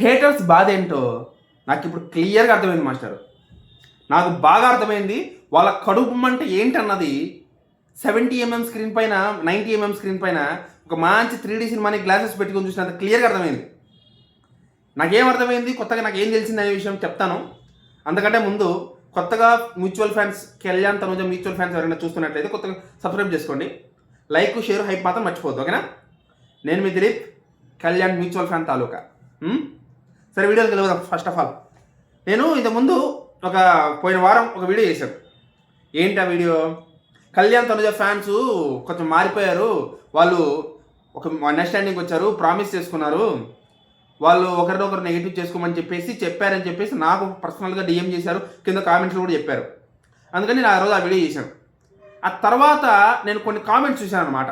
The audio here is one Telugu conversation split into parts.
హేటర్స్ బాధ ఏంటో నాకు ఇప్పుడు క్లియర్గా అర్థమైంది మాస్టర్. నాకు బాగా అర్థమైంది వాళ్ళ కడుపు అంటే ఏంటన్నది. 70mm స్క్రీన్ పైన 90mm స్క్రీన్ పైన ఒక మంచి 3D సినిమాని గ్లాసెస్ పెట్టుకొని చూసినంత క్లియర్గా అర్థమైంది. నాకేం అర్థమైంది, కొత్తగా నాకు ఏం తెలిసింది అనే విషయం చెప్తాను. అంతకంటే ముందు కొత్తగా mutual fans, Kalyan Tanuja mutual fans ఎవరైనా చూస్తున్నట్లయితే కొత్తగా సబ్స్క్రైబ్ చేసుకోండి. లైక్, షేర్, హైప్ మాత్రం మర్చిపోద్దు, ఓకేనా? నేను మీ దిలీప్, కళ్యాణ్ మ్యూచువల్ ఫ్యాన్ తాలూకా. సరే, వీడియోకి వెళ్ళిపోదాం. ఫస్ట్ ఆఫ్ ఆల్ నేను ఇంతకుముందు పోయిన వారం ఒక వీడియో చేశాను. ఏంటి ఆ వీడియో? కళ్యాణ్ తనుజ ఫ్యాన్స్ కొంచెం మారిపోయారు, వాళ్ళు ఒక అండర్స్టాండింగ్ వచ్చారు, ప్రామిస్ చేసుకున్నారు, వాళ్ళు ఒకరినొకరు నెగిటివ్ చేసుకోమని చెప్పారని చెప్పేసి నాకు పర్సనల్గా డిఎం చేశారు, కింద కామెంట్స్లో కూడా చెప్పారు. అందుకని నేను ఆ రోజు ఆ వీడియో చేశాను. ఆ తర్వాత నేను కొన్ని కామెంట్స్ చూశాను అనమాట.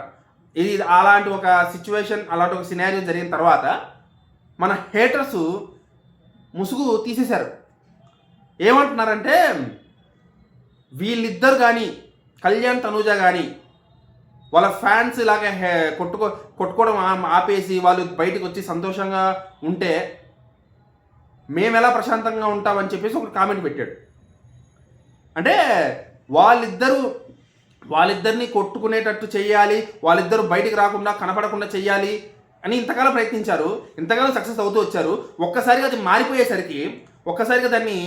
ఇది అలాంటి ఒక సిచ్యువేషన్, అలాంటి ఒక సినారియో జరిగిన తర్వాత మన హేటర్స్ ముసుగు తీసేశారు. ఏమంటున్నారంటే, వీళ్ళిద్దరు కానీ, కళ్యాణ్ తనూజ కానీ వాళ్ళ ఫ్యాన్స్ ఇలాగే కొట్టుకోవడం ఆపేసి వాళ్ళు బయటకు వచ్చి సంతోషంగా ఉంటే మేము ఎలా ప్రశాంతంగా ఉంటామని చెప్పేసి ఒక కామెంట్ పెట్టాడు. అంటే వాళ్ళిద్దరిని కొట్టుకునేటట్టు చెయ్యాలి, వాళ్ళిద్దరూ బయటికి రాకుండా కనపడకుండా చెయ్యాలి అని ఇంతకాలం ప్రయత్నించారు, ఇంతకాలం సక్సెస్ అవుతూ వచ్చారు. ఒక్కసారిగా అది మారిపోయేసరికి, ఒక్కసారిగా దాన్ని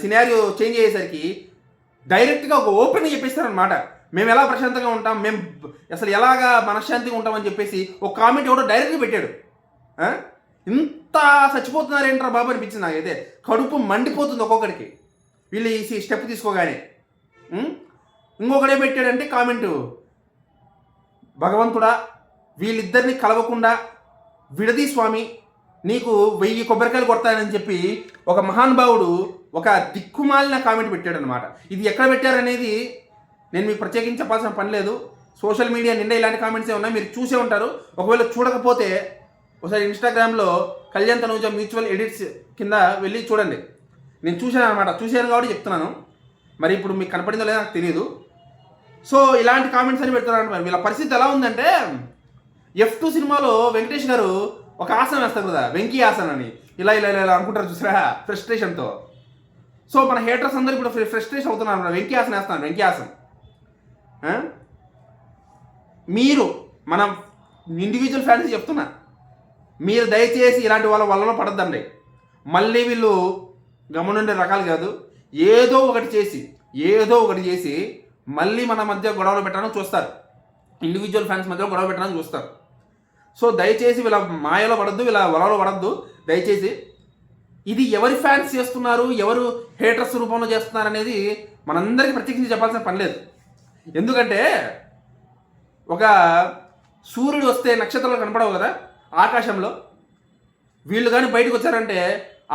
సినారియో చేంజ్ అయ్యేసరికి డైరెక్ట్గా ఒక ఓపెన్గా చెప్పేస్తారనమాట. మేము ఎలా ప్రశాంతంగా ఉంటాం, మేము అసలు ఎలాగా మనశ్శాంతిగా ఉంటామని చెప్పేసి ఒక కామెంట్ ఎవడో డైరెక్ట్గా పెట్టాడు. ఇంత చచ్చిపోతున్నారేంట్రా బాబు అనిపించింది నాకైతే. కడుపు మండిపోతుంది ఒక్కొక్కడికి వీళ్ళు ఈ స్టెప్ తీసుకోగానే. ఇంకొకడే పెట్టాడంటే కామెంటు, భగవంతుడా వీళ్ళిద్దరిని కలవకుండా విడదీ స్వామి, నీకు 1000 కొబ్బరికాయలు కొడతానని చెప్పి ఒక మహానుభావుడు ఒక దిక్కుమాలిన కామెంట్ పెట్టాడు అనమాట. ఇది ఎక్కడ పెట్టారనేది నేను మీకు ప్రత్యేకించి చెప్పాల్సిన పని లేదు. సోషల్ మీడియా నిండా ఇలాంటి కామెంట్సే ఉన్నాయి, మీరు చూసే ఉంటారు. ఒకవేళ చూడకపోతే ఒకసారి ఇన్స్టాగ్రామ్లో కళ్యాణ్ తనూజ మ్యూచువల్ ఎడిట్స్ కింద వెళ్ళి చూడండి. నేను చూశాను అనమాట, చూశాను కాబట్టి చెప్తున్నాను. మరి ఇప్పుడు మీకు కనపడిందో లేదో నాకు తెలియదు. సో ఇలాంటి కామెంట్స్ అని పెడుతున్నారు. మరి వీళ్ళ పరిస్థితి ఎలా ఉందంటే, F2 సినిమాలో వెంకటేష్ గారు ఒక ఆసనం వేస్తారు కదా, వెంకీ ఆసనం అని, ఇలా ఇలా ఇలా అనుకుంటారు చూసారా ఫ్రస్ట్రేషన్తో. సో మన హేటర్స్ అందరూ ఇప్పుడు ఫ్రస్ట్రేషన్ అవుతున్నారు, వెంకీ ఆసనం వేస్తాను, వెంకీ ఆసనం. మీరు మనం ఇండివిజువల్ ఫ్యాన్స్ చెప్తున్నా, మీరు దయచేసి ఇలాంటి వాళ్ళ వలలో పడద్దండి. మళ్ళీ వీళ్ళు గమనుండే రకాలు కాదు, ఏదో ఒకటి చేసి మళ్ళీ మన మధ్య గొడవలు పెట్టడానికి చూస్తారు, ఇండివిజువల్ ఫ్యాన్స్ మధ్యలో గొడవ పెట్టడానికి చూస్తారు. సో దయచేసి వీళ్ళ మాయలో పడద్దు, వీళ్ళ వలలో పడద్దు దయచేసి. ఇది ఎవరి ఫ్యాన్స్ చేస్తున్నారు, ఎవరు హేటర్స్ రూపంలో చేస్తున్నారు అనేది మనందరికీ ప్రత్యేకించి చెప్పాల్సిన పని లేదు. ఎందుకంటే ఒక సూర్యుడు వస్తే నక్షత్రాలు కనపడవు కదా ఆకాశంలో, వీళ్ళు కానీ బయటకు వచ్చారంటే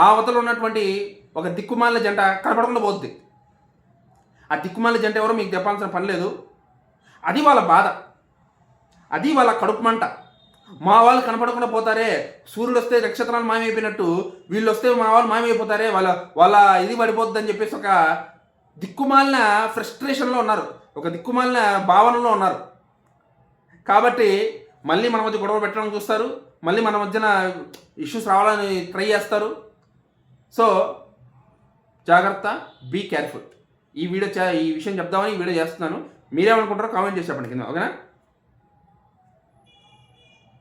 ఆ అవతల ఉన్నటువంటి ఒక దిక్కుమాలిన జంట కనపడకుండా పోద్ది. ఆ దిక్కుమాలిన జంట ఎవరో మీకు చెప్పాల్సిన పని లేదు. అది వాళ్ళ బాధ, అది వాళ్ళ కడుపు మంట. మా వాళ్ళు కనపడకుండా పోతారే, సూర్యుడు వస్తే నక్షత్రాలు మాయమైపోయినట్టు వీళ్ళు వస్తే మా వాళ్ళు మాయమైపోతారే, వాళ్ళ ఇది పడిపోద్దని చెప్పేసి ఒక దిక్కుమాలిన ఫ్రస్ట్రేషన్లో ఉన్నారు, ఒక దిక్కుమాలిన భావనలో ఉన్నారు. కాబట్టి మళ్ళీ మన మధ్య గొడవ పెట్టడానికి చూస్తారు, మళ్ళీ మన మధ్యన ఇష్యూస్ రావాలని ట్రై చేస్తారు. సో జాగ్రత్త, బీ కేర్ఫుల్. ఈ విషయం చెప్దామని ఈ వీడియో చేస్తున్నాను. మీరేమనుకుంటారో కామెంట్ చేసి చెప్పండి కింద, ఓకేనా?